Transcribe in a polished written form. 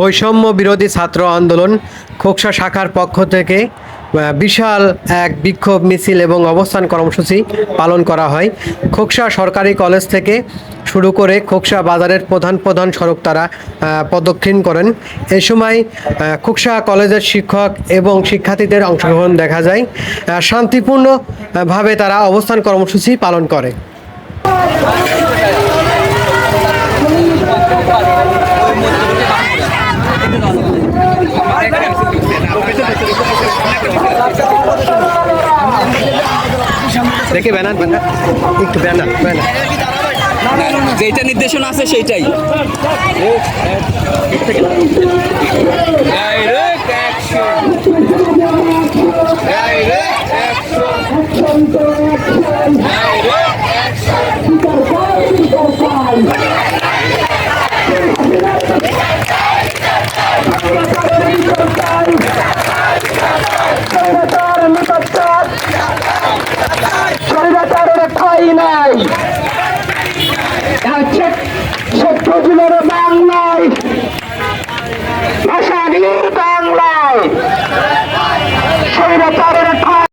বৈষম্য বিরোধী ছাত্র আন্দোলন খোকসা শাখার পক্ষ থেকে বিশাল এক বিক্ষোভ মিছিল এবং অবস্থান কর্মসূচি পালন করা হয়। খোকসা সরকারি কলেজ থেকে শুরু করে খোকসা বাজারের প্রধান প্রধান সড়ক তারা প্রদক্ষিণ করেন। এ সময় খোকসা কলেজের শিক্ষক এবং শিক্ষার্থীদের অংশগ্রহণ দেখা যায়। শান্তিপূর্ণভাবে তারা অবস্থান কর্মসূচি পালন করে। দেখে ব্যানার একটু ব্যানার যেটা নির্দেশনা আছে সেইটাই।